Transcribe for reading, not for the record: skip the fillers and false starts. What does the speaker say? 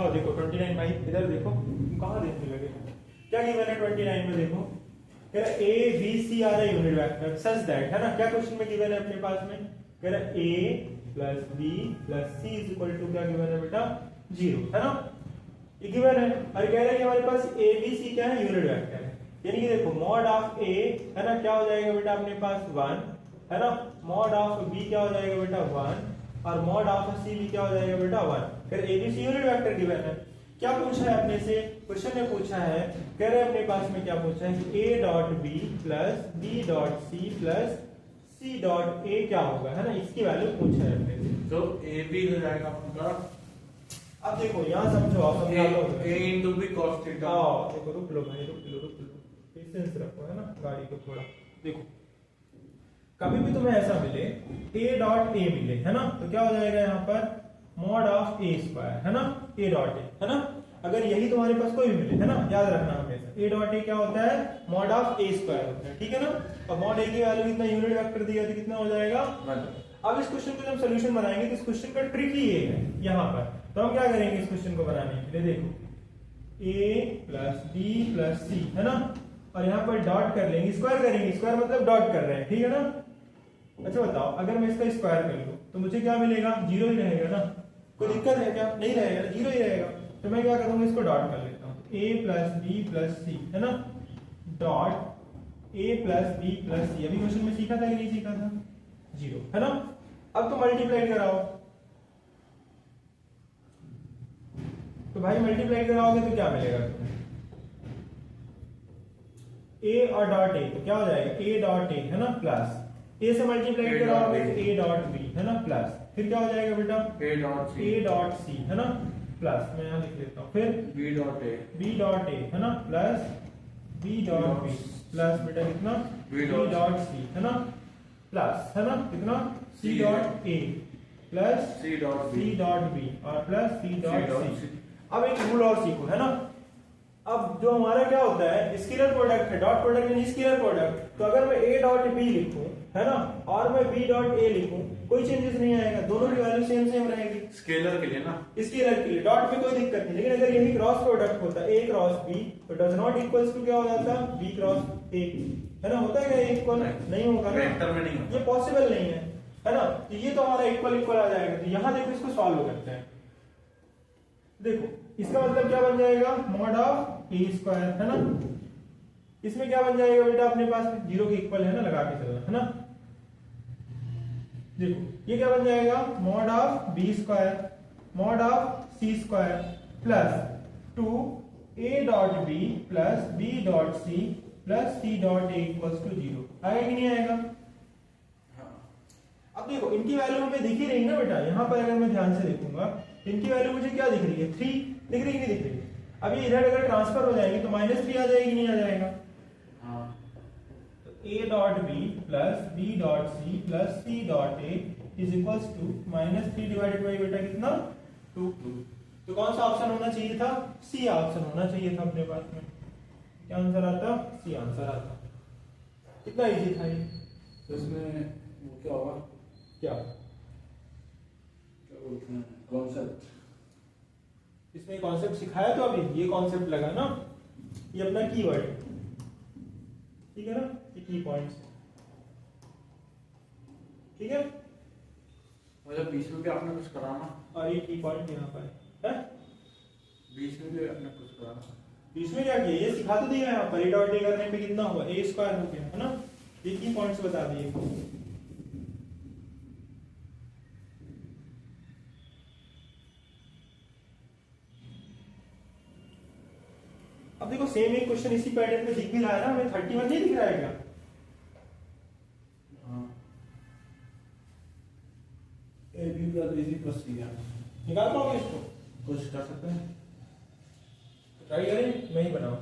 दिखाओ, देखो 29 भाई इधर देखो, तुम कहाँ देखने लगे? क्या गिवन है 29 में? देखो कह रहा A B C are a unit vector such that, है ना? क्या क्वेश्चन में गिवन है अपने पास में? कह रहा A plus B plus C is equal to क्या गिवन है बेटा? 0, है ना? ये गिवन है। और कह रहा है कि हमारे पास ए बी सी क्या है? यूनिट वेक्टर है। यानी कि देखो मॉड ऑफ ए, है ना, क्या हो जाएगा बेटा अपने पास? 1, है ना? मॉड ऑफ बी क्या हो जाएगा बेटा? 1, और मॉड ऑफ सी भी क्या हो जाएगा बेटा? 1। फिर A B C unit vector given है। क्या पूछा है अपने से? क्वेश्चन में पूछा है, कह रहे हैं अपने पास में क्या पूछा है कि a dot B plus B dot C plus C dot A क्या होगा, है ना? इसकी वैल्यू पूछा है अपने से। तो ए बी हो जाएगा आपका। अब देखो यहाँ समझो, आप समझा लो। a into b cos theta. हाँ देखो, रुक लो भाई, रुक लो, पेशेंस रखो, है ना, गाड़ी को थोड़ा। देखो कभी भी तुम्हें ऐसा मिले a डॉट ए मिले, है ना, तो क्या हो जाएगा यहाँ पर? मॉड ऑफ ए स्क्वायर, है ना, a डॉट ए, है ना? अगर यही तुम्हारे पास कोई भी मिले, है ना, याद रखना हमेशा a डॉट ए क्या होता है? मॉड ऑफ ए स्क्वायर होता है, ठीक है ना? और मॉड ए की वैल्यू कितना यूनिट वेक्टर दिया तो कितना हो जाएगा? अब इस क्वेश्चन को जब सोल्यूशन बनाएंगे तो इस क्वेश्चन का ट्रिक ही ये है यहाँ पर। तो हम क्या करेंगे इस क्वेश्चन को बनाने के लिए? देखो a plus B plus C, है ना, और यहाँ पर डॉट कर लेंगे, स्क्वायर करेंगे, स्क्वायर मतलब डॉट कर रहे हैं, ठीक है ना? अच्छा बताओ, अगर मैं इसका स्क्वायर कर लूं तो मुझे क्या मिलेगा? 0 ही रहेगा ना? कोई दिक्कत है क्या? नहीं रहेगा, 0 ही रहेगा। तो मैं क्या करूंगा, इसको डॉट कर लेता हूँ, a plus B plus C, है ना, dot a plus B plus C. अभी क्वेश्चन में सीखा था कि नहीं सीखा था? 0, है ना? अब तो मल्टीप्लाई कराओ, तो भाई मल्टीप्लाई कराओगे तो क्या मिलेगा तुम्हें? a और डॉट a, तो क्या हो जाएगा? a डॉट a, है ना, प्लस a से मल्टीप्लाई कराओगे तो a डॉट b, है ना, प्लस फिर क्या हो जाएगा बेटा? a डॉट c, है ना, प्लस मैं यहाँ लिख देता हूँ, फिर b डॉट a, है ना, plus b dot b, plus बेटा कितना? b डॉट c, है ना, प्लस, है ना, कितना? c dot a plus c dot b और प्लस c डॉट c। अब एक रूल और सीखो, है ना? अब जो हमारा क्या होता है, स्केलर प्रोडक्ट है, डॉट प्रोडक्ट यानी स्केलर प्रोडक्ट। तो अगर मैं a डॉट b लिखूं, है ना, और मैं b डॉट a लिखूं, कोई चेंजेस नहीं आएगा, दोनों की वैल्यू सेम रहेगी। स्केलर के लिए ना, स्केलर के लिए डॉट में कोई दिक्कत नहीं। लेकिन अगर यही क्रॉस प्रोडक्ट होता a क्रॉस b तो डज नॉट इक्वल्स टू क्या हो जाता? b क्रॉस a, है ना? होता है क्या इक्वल? नहीं होगा ना, वेक्टर में नहीं होता, ये पॉसिबल नहीं है ना? तो ये तो हमारा इक्वल आ जाएगा। तो यहाँ देखो, इसको सॉल्व करते हैं। देखो इसका मतलब क्या बन जाएगा? मॉड ऑफ ए स्क्वायर, है ना? इसमें क्या बन जाएगा बेटा अपने पास? 0 के इक्वल, है ना, लगा के चलना, है ना? देखो ये क्या बन जाएगा? Mod of B square mod of C square plus 2 a dot B plus B dot C plus C dot A equals to 0। आएगा कि नहीं आएगा? अब देखो इनकी वैल्यू हमें दिख ही रही ना बेटा। यहाँ पर अगर मैं ध्यान से देखूंगा, इनकी वैल्यू मुझे क्या दिख रही है? 3 दिख रही है, नहीं दिख रही? अभी इधर अगर ट्रांसफर हो जाएगी तो -3 आ जाएगी, नहीं आ जाएगा? तो a dot B plus B dot C plus C dot A is equals to -3 divided by बेटा कितना? 2। तो कौन सा ऑप्शन होना चाहिए था? सी ऑप्शन होना चाहिए था अपने पास में। क्या आंसर आता? सी आंसर आता। कितना इजी था ये। तो इसमें वो क्या होगा? क्या बोलते हैं, कॉन्सेप्ट। इसमें कॉन्सेप्ट सिखाया तो अभी ये कॉन्सेप्ट लगा ना, ये अपना कीवर्ड, ठीक है ना, ये की पॉइंट्स, ठीक है। मतलब बीच में भी आपने कुछ कराना, और ये की पॉइंट यहाँ पर है, बीच में भी आपने कुछ कराना। बीच में क्या किया? ये सिखा तो दिया यहाँ पर। ए डॉट ए करने पे कितना हुआ? ए स्क्वायर हो गया, है ना? ये की पॉइंट्स बता दिए। अब देखो सेम एक क्वेश्चन इसी पैटर्न में दिख भी रहा है ना, हमें 31 नहीं दिख रहा है क्या? A B plus B C plus C निकाल पाओगे इसको? कुछ कर सकते हैं, ट्राई करें, मैं ही बनाऊं।